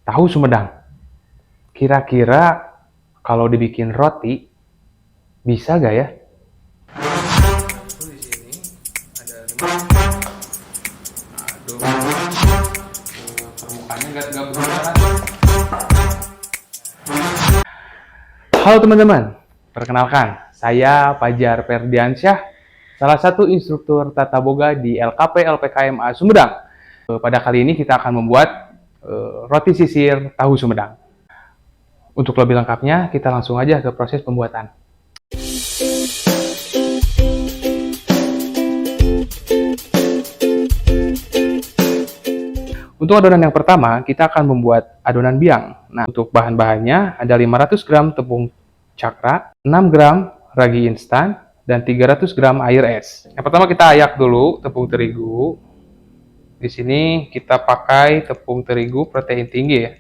Tahu Sumedang. Kira-kira kalau dibikin roti, bisa gak ya? Di sini ada aduh, permukaannya nggak berubah. Halo teman-teman, perkenalkan, saya Fajar Ferdiansyah, salah satu instruktur tata boga di LKP LPKMA Sumedang. Pada kali ini kita akan membuat roti sisir tahu Sumedang. Untuk lebih lengkapnya, kita langsung aja ke proses pembuatan. Untuk adonan yang pertama, kita akan membuat adonan biang. Nah, untuk bahan-bahannya ada 500 gram tepung cakra, 6 gram ragi instan, dan 300 gram air es. Yang pertama kita ayak dulu tepung terigu. Di sini kita pakai tepung terigu protein tinggi ya.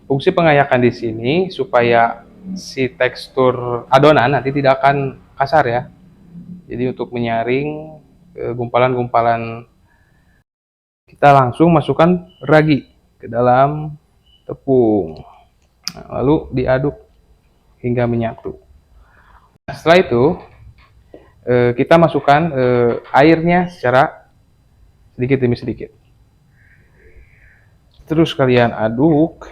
Fungsi pengayakan di sini supaya si tekstur adonan nanti tidak akan kasar ya. Jadi untuk menyaring gumpalan-gumpalan, kita langsung masukkan ragi ke dalam tepung. Nah, lalu diaduk hingga menyatu. Nah, setelah itu kita masukkan airnya secara sedikit demi sedikit. Terus kalian aduk.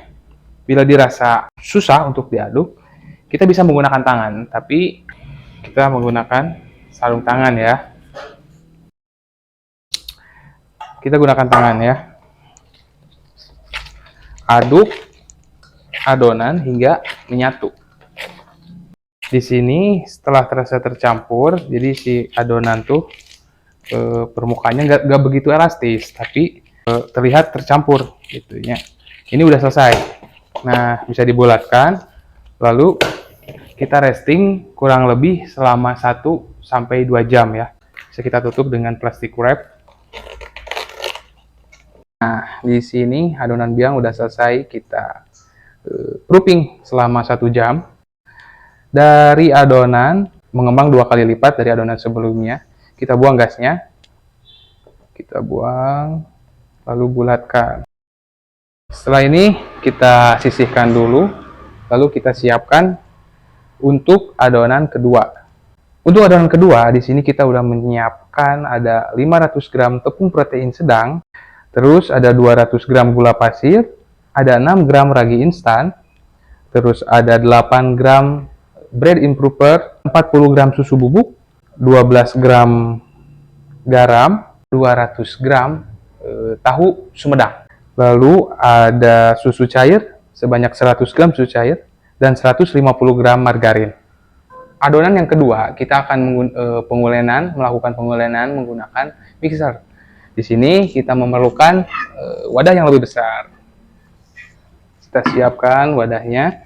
Bila dirasa susah untuk diaduk, kita bisa menggunakan tangan, tapi kita menggunakan sarung tangan ya. Kita gunakan tangan ya. Aduk adonan hingga menyatu. Di sini setelah terasa tercampur, jadi si adonan tuh permukaannya nggak begitu elastis, tapi terlihat tercampur gitu ya. Ini udah selesai. Nah, bisa dibulatkan, lalu kita resting kurang lebih selama 1-2 jam ya. Bisa kita tutup dengan plastik wrap. Nah, di sini adonan biang udah selesai, kita proofing selama 1 jam. Dari adonan mengembang 2 kali lipat dari adonan sebelumnya. Kita buang gasnya. Kita buang, lalu bulatkan. Setelah ini kita sisihkan dulu, lalu kita siapkan untuk adonan kedua. Untuk adonan kedua, di sini kita udah menyiapkan ada 500 gram tepung protein sedang, terus ada 200 gram gula pasir, ada 6 gram ragi instan, terus ada 8 gram bread improver, 40 gram susu bubuk, 12 gram garam, 200 gram tahu Sumedang. Lalu ada susu cair sebanyak 100 gram susu cair dan 150 gram margarin. Adonan yang kedua, kita akan melakukan pengulenan menggunakan mixer. Di sini kita memerlukan wadah yang lebih besar. Kita siapkan wadahnya.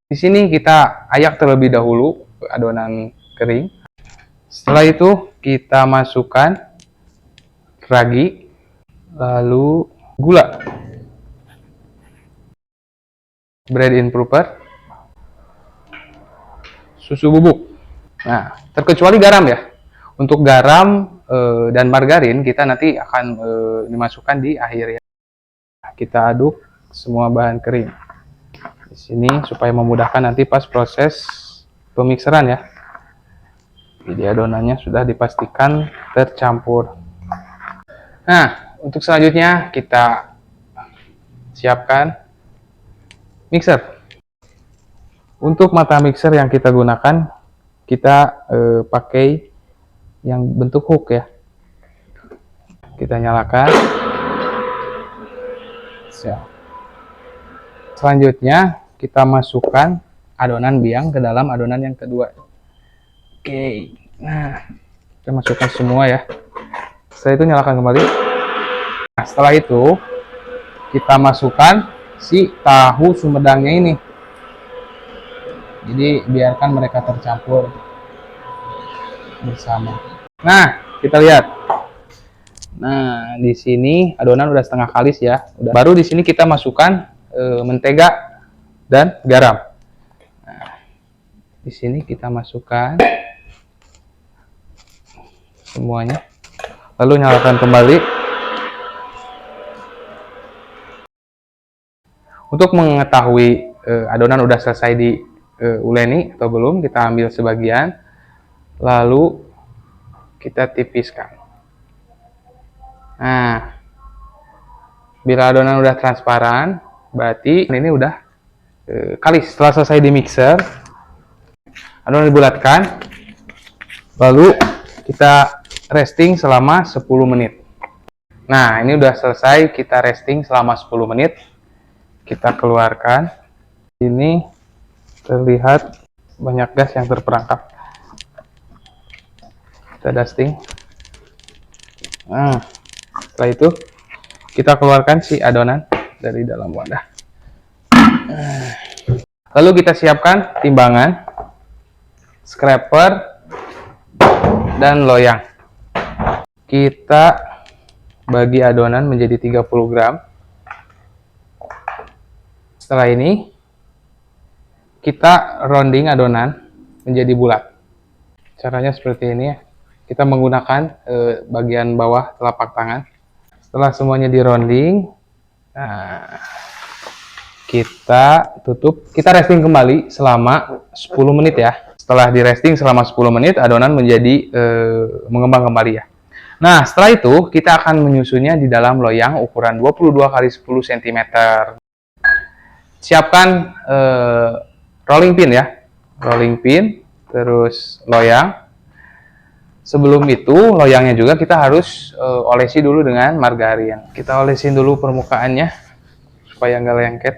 Di sini kita ayak terlebih dahulu adonan kering. Setelah itu kita masukkan ragi, lalu gula, bread improver, susu bubuk. Nah, terkecuali garam ya. Untuk garam dan margarin kita nanti akan dimasukkan di akhir ya. Kita aduk semua bahan kering di sini supaya memudahkan nanti pas proses pemikseran ya. Jadi adonannya sudah dipastikan tercampur. Nah, untuk selanjutnya kita siapkan mixer. Untuk mata mixer yang kita gunakan, kita pakai yang bentuk hook ya. Kita nyalakan. Selanjutnya kita masukkan adonan biang ke dalam adonan yang kedua. Oke, nah kita masukkan semua ya. Setelah itu nyalakan kembali. Nah, setelah itu kita masukkan si tahu Sumedangnya ini. Jadi biarkan mereka tercampur bersama. Nah, kita lihat. Nah, di sini adonan udah setengah kalis ya. Baru di sini kita masukkan mentega dan garam. Nah, di sini kita masukkan semuanya. Lalu nyalakan kembali. Untuk mengetahui adonan udah selesai diuleni atau belum, kita ambil sebagian, lalu kita tipiskan. Nah, bila adonan udah transparan, berarti ini udah kalis. Setelah selesai di mixer, adonan dibulatkan, lalu kita resting selama 10 menit. Nah, ini udah selesai, kita resting selama 10 menit. Kita keluarkan. Ini terlihat banyak gas yang terperangkap. Kita dusting. Nah, setelah itu kita keluarkan si adonan dari dalam wadah. Lalu kita siapkan timbangan, scraper, dan loyang. Kita bagi adonan menjadi 30 gram. Setelah ini kita rounding adonan menjadi bulat. Caranya seperti ini ya. Kita menggunakan bagian bawah telapak tangan. Setelah semuanya di rounding, nah, kita tutup. Kita resting kembali selama 10 menit ya. Setelah di resting selama 10 menit, adonan menjadi mengembang kembali ya. Nah, setelah itu kita akan menyusunnya di dalam loyang ukuran 22 x 10 cm. Siapkan rolling pin ya, rolling pin, terus loyang. Sebelum itu loyangnya juga kita harus olesi dulu dengan margarin. Kita olesin dulu permukaannya supaya nggak lengket.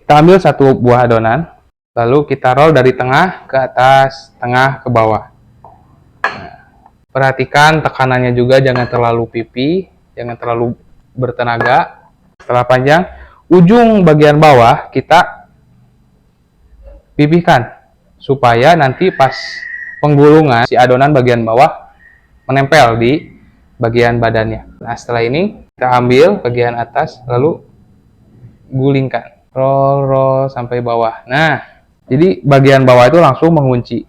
Kita ambil satu buah adonan, lalu kita roll dari tengah ke atas, tengah ke bawah. Nah, perhatikan tekanannya juga, jangan terlalu pipi, jangan terlalu bertenaga. Setelah panjang, ujung bagian bawah kita pipihkan supaya nanti pas penggulungan si adonan bagian bawah menempel di bagian badannya. Nah, setelah ini kita ambil bagian atas lalu gulingkan, roll sampai bawah. Nah, jadi bagian bawah itu langsung mengunci.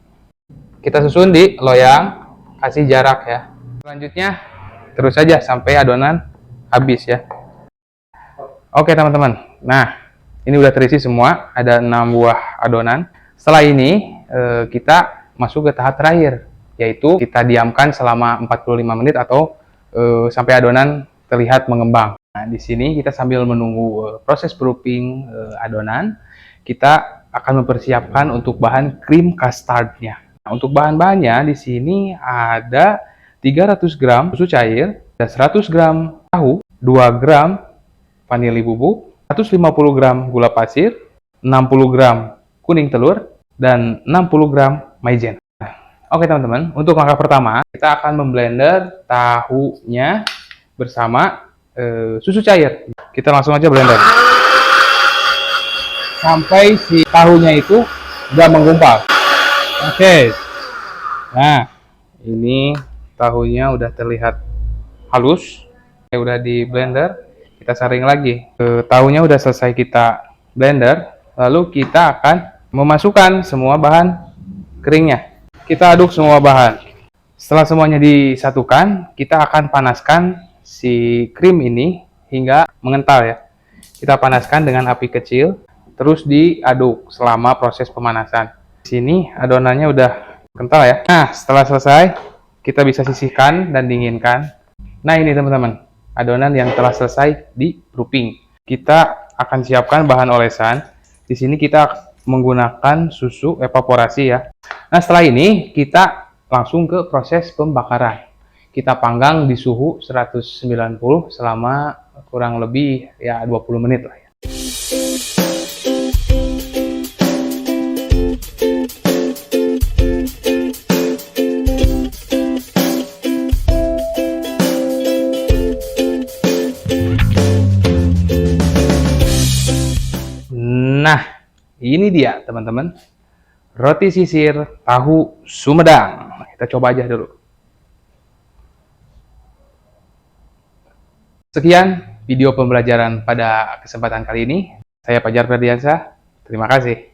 Kita susun di loyang, kasih jarak ya. Selanjutnya terus saja sampai adonan habis ya. Oke teman-teman, nah ini udah terisi semua, ada 6 buah adonan. Setelah ini kita masuk ke tahap terakhir, yaitu kita diamkan selama 45 menit atau sampai adonan terlihat mengembang. Nah, di sini kita sambil menunggu proses proofing adonan, kita akan mempersiapkan untuk bahan krim custardnya. Nah, untuk bahan-bahannya di sini ada 300 gram susu cair, dan 100 gram tahu, 2 gram vanili bubuk, 150 gram gula pasir, 60 gram kuning telur, dan 60 gram maizen. Oke teman-teman, untuk langkah pertama kita akan memblender tahunya bersama susu cair. Kita langsung aja blender sampai si tahunya itu udah menggumpal. Oke, nah ini tahunya udah terlihat halus, udah di blender. Kita saring lagi. Tahunya udah selesai kita blender, lalu kita akan memasukkan semua bahan keringnya. Kita aduk semua bahan. Setelah semuanya disatukan, kita akan panaskan si krim ini hingga mengental ya. Kita panaskan dengan api kecil, terus diaduk selama proses pemanasan. Di sini adonannya udah kental ya. Nah, setelah selesai, kita bisa sisihkan dan dinginkan. Nah, ini teman-teman, adonan yang telah selesai di proofing. Kita akan siapkan bahan olesan. Di sini kita menggunakan susu evaporasi ya. Nah, setelah ini kita langsung ke proses pembakaran. Kita panggang di suhu 190 selama kurang lebih ya 20 menit lah ya. Nah, ini dia teman-teman, roti sisir tahu Sumedang. Kita coba aja dulu. Sekian video pembelajaran pada kesempatan kali ini. Saya Fajar Ferdiansyah. Terima kasih.